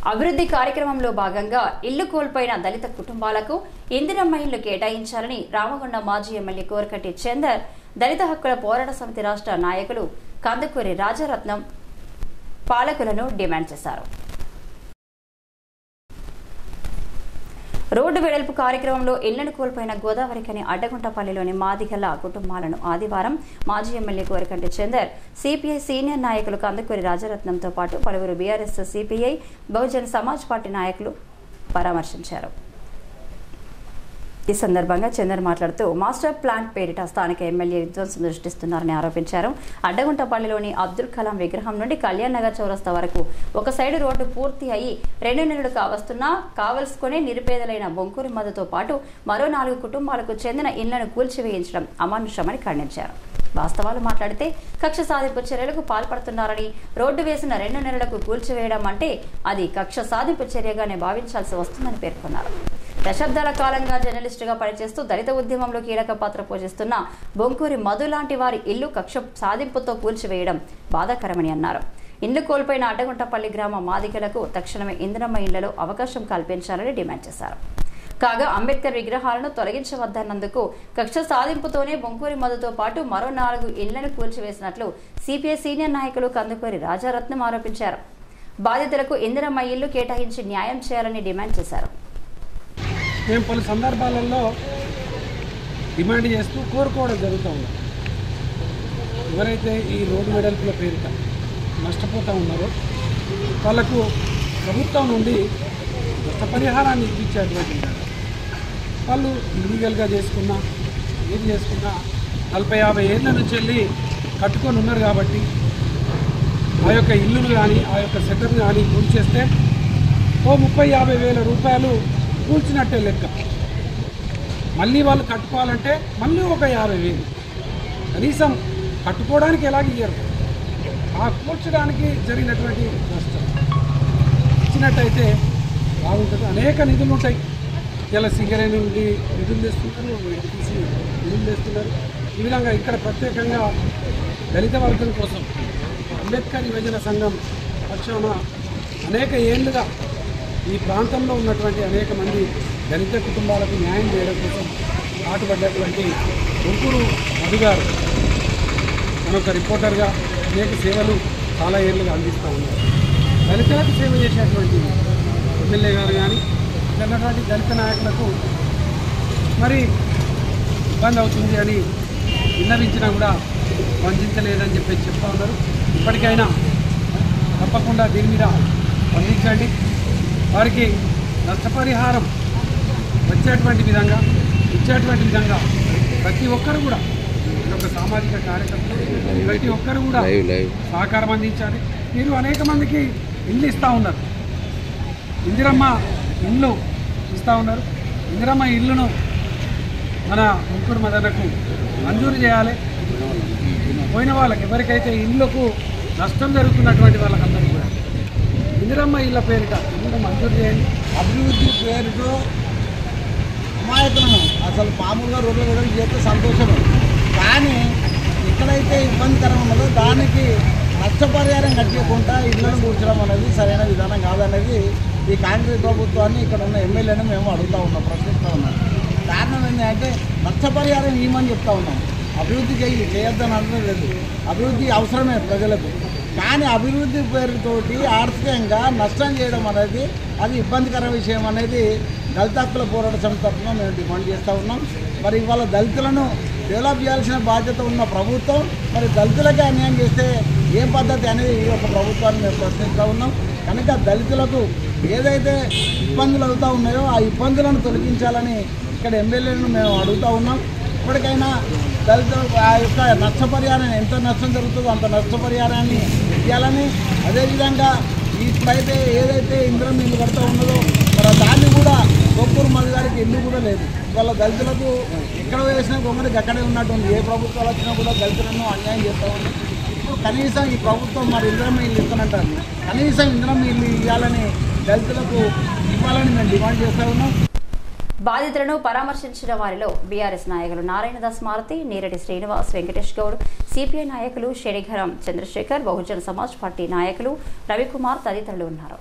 అభివృద్ధి కార్యక్రమంలో భాగంగా ఇల్లు కోల్పోయిన దళిత కుటుంబాలకు ఇందిరమ్మ ఇల్లు కేటాయించాలని రామగుండం మాజీ ఎమ్మెల్యే కోరకటి చందర్ దళిత హక్కుల పోరాట సమితి రాష్ట్ర నాయకులు కందుకూరి రాజరత్నం పాలకులను డిమాండ్ చేశారు. రోడ్డు వెడల్పు కార్యక్రమంలో ఇళ్లను కోల్పోయిన గోదావరికని అడ్డగుంటపల్లిలోని మాదిగల కుటుంబాలను ఆదివారం మాజీ MLA Korakanti Chandar CPI senior నాయకులు కందుకూరి రాజరత్నంతో పాటు పలువురు BRS CPI Bahujan Samaj party నాయకులు పరామర్శించారు. ఈ సందర్భంగా చందర్ మాట్లాడుతూ మాస్టర్ ప్లాన్ పేరిట స్థానిక ఎమ్మెల్యే విధ్వంసం సృష్టిస్తున్నారని ఆరోపించారు. అడ్డగుంటపల్లిలోని అబ్దుల్ కలాం విగ్రహం నుండి కళ్యాణ్ నగర్ చౌరస్తా వరకు ఒక సైడు రోడ్డు పూర్తి అయ్యి 2 నెలలు కావస్తున్నా కావలసుకునే నిరుపేదలైన బొంకూరి మధుతో పాటు మరో 4 కుటుంబాలకు చెందిన ఇళ్లను కూల్చివేయించడం అమానుషమని ఖండించారు. వాస్తవాలు మాట్లాడితే కక్ష సాధింపు చర్యలకు పాల్పడుతున్నారని, రోడ్డు వేసిన 2 నెలలకు కూల్చివేయడం అంటే అది కక్ష సాధింపు చర్యగానే భావించాల్సి వస్తుందని పేర్కొన్నారు. దశాబ్దాల కాలంగా జర్నలిస్టుగా పనిచేస్తూ దళిత ఉద్యమంలో కీలక పాత్ర పోషిస్తున్న బొంకూరి మధు లాంటి వారి ఇల్లు కక్ష సాధింపుతో కూల్చివేయడం బాధాకరమని అన్నారు. ఇల్లు కోల్పోయిన అడ్డగుంటపల్లి గ్రామ మాదిగలకు తక్షణమే ఇందిరమ్మ ఇళ్లలో అవకాశం కల్పించాలని డిమాండ్ చేశారు. కాగా అంబేద్కర్ విగ్రహాలను తొలగించవద్దన్నందుకు కక్ష సాధింపుతోనే బొంకూరి మధుతో పాటు మరో 4 ఇళ్లను కూల్చివేసినట్లు సిపిఐ సీనియర్ నాయకులు కందుకూరి రాజారత్నం ఆరోపించారు. బాధితులకు ఇందిరమ్మ ఇల్లు కేటాయించి న్యాయం చేయాలని డిమాండ్ చేశారు. మేము పలు సందర్భాలలో డిమాండ్ చేస్తూ కోరుకోవడం జరుగుతూ ఉంది. ఎవరైతే ఈ రోడ్డు వెడల్పుల పేరిట నష్టపోతూ ఉన్నారో వాళ్ళకు ప్రభుత్వం నుండి నష్టపరిహారాన్ని ఇప్పించేటువంటి వాళ్ళు ఇల్లీగల్గా చేసుకున్నా ఏది చేసుకున్నా 40-50 ఏళ్ళ నుంచి వెళ్ళి కట్టుకొని ఉన్నారు కాబట్టి ఆ యొక్క ఇల్లును కానీ ఆ యొక్క సెటర్ని కానీ కూల్చేస్తే ఓ 30-50 వేల రూపాయలు కూల్చినట్టే లెక్క. మళ్ళీ వాళ్ళు కట్టుకోవాలంటే మళ్ళీ ఒక 50,000 కనీసం కట్టుకోవడానికి ఎలాగ ఇయ్యరు, ఆ కూల్చడానికి జరిగినటువంటి నష్టం ఇచ్చినట్టయితే బాగుంటుంది. అనేక నిధులు ఉంటాయి. ఇలా సింగరేణి నుండి నిధులు తెస్తున్నారు, తీసి నిధులు తెస్తున్నారు. ఈ విధంగా ఇక్కడ ప్రత్యేకంగా దళిత వర్గం కోసం అంబేద్కర్ యువజన సంఘం పక్షాన అనేక ఏళ్లుగా ఈ ప్రాంతంలో ఉన్నటువంటి అనేక మంది దళిత కుటుంబాలకు న్యాయం చేయడం కోసం పాటుపడ్డటువంటి బొంకూరు మధు గారు మనొక రిపోర్టర్గా అనేక సేవలు చాలా ఏళ్ళుగా అందిస్తూ ఉన్నారు. దళితులకు సేవ చేసేటువంటి ఎమ్మెల్యే గారు కానీ ఇలాంటి దళిత నాయకులకు మరి ఇబ్బంది అవుతుంది అని విన్నవించినా కూడా స్పందించలేదని చెప్పేసి చెప్తా ఉన్నారు. ఇప్పటికైనా తప్పకుండా దీని మీద స్పందించండి. వారికి నష్టపరిహారం వచ్చేటువంటి విధంగా ఇచ్చేటువంటి విధంగా ప్రతి ఒక్కరు కూడా ఒక సామాజిక కార్యకర్తలు ప్రతి ఒక్కరు కూడా సహకారం అందించాలి. మీరు అనేక మందికి ఇల్లు ఇస్తూ ఉన్నారు, ఇందిరమ్మ ఇల్లు ఇస్తూ ఉన్నారు. ఇందిరమ్మ ఇల్లును మన బొంకూరు మదనకు మంజూరు చేయాలి. పోయిన వాళ్ళకి ఎవరికైతే ఇళ్లకు నష్టం జరుగుతున్నటువంటి వాళ్ళకందరూ కూడా ఇందిరమ్మ ఇళ్ళ పేరిట ఇల్లు మంజూరు చేయండి. అభివృద్ధి పేరుతో అమాయకులను అసలు మామూలుగా రోడ్డు రోడ్డు చేస్తే సంతోషమే, కానీ ఎక్కడైతే ఇబ్బందికరం ఉన్నదో దానికి నష్టపరిహారం కట్టకుండా ఇళ్లను కూర్చడం అనేది సరైన విధానం కాదనేది ఈ కాంగ్రెస్ ప్రభుత్వాన్ని ఇక్కడ ఉన్న ఎమ్మెల్యేని మేము అడుగుతూ ఉన్నాం, ప్రశ్నిస్తూ ఉన్నాం. కారణం ఏంటంటే నష్టపరిహారం ఇవ్వమని చెప్తా ఉన్నాం. అభివృద్ధి చేయొద్దని అనడం లేదు, అభివృద్ధి అవసరమే ప్రజలకు. కానీ అభివృద్ధి పేరుతోటి ఆర్థికంగా నష్టం చేయడం అనేది అది ఇబ్బందికర విషయం అనేది దళిత హక్కుల పోరాట సమితి తరఫున మేము డిమాండ్ చేస్తూ ఉన్నాం. మరి ఇవాళ దళితులను డెవలప్ చేయాల్సిన బాధ్యత ఉన్న ప్రభుత్వం మరి దళితులకే అన్యాయం చేస్తే ఏం పద్ధతి అనేది ఈ యొక్క ప్రభుత్వాన్ని మేము ప్రశ్నిస్తూ ఉన్నాం. కనుక దళితులకు ఏదైతే ఇబ్బందులు అవుతూ ఉన్నాయో ఆ ఇబ్బందులను తొలగించాలని ఇక్కడ ఎమ్మెల్యేలను మేము అడుగుతూ ఉన్నాం. ఇప్పటికైనా దళితులకు ఆ యొక్క నష్టపరిహారాన్ని ఎంత నష్టం జరుగుతుందో అంత నష్టపరిహారాన్ని ఇవ్వాలని, అదేవిధంగా ఇప్పుడైతే ఏదైతే ఇందిరమ్మ ఇల్లు కడుతూ ఉన్నదో మరి దాన్ని కూడా బొంకూరు మధు గారికి ఇల్లు కూడా లేదు. ఇవాళ దళితులకు ఎక్కడ వేసినా గొంగడికి అక్కడే ఉన్నట్టుంది. ఏ ప్రభుత్వాలు వచ్చినా కూడా దళితులను అన్యాయం చేస్తూ ఉంది. ఇప్పుడు కనీసం ఈ ప్రభుత్వం మరి ఇందిరమ్మ ఇల్లు ఇస్తానంటారు, కనీసం ఇందిరమ్మ ఇల్లు ఇవ్వాలని దళితులకు ఇవ్వాలని మేము డిమాండ్ చేస్తూ ఉన్నాం. బాధితులను పరామర్శించిన వారిలో బీఆర్ఎస్ నాయకులు నారాయణదాస్ మారుతి, నీరటి శ్రీనివాస్, వెంకటేష్ గౌడ్, సిపిఐ నాయకులు షెరిఘరం చంద్రశేఖర్, బహుజన సమాజ్ పార్టీ నాయకులు రవికుమార్ తదితరులు ఉన్నారు.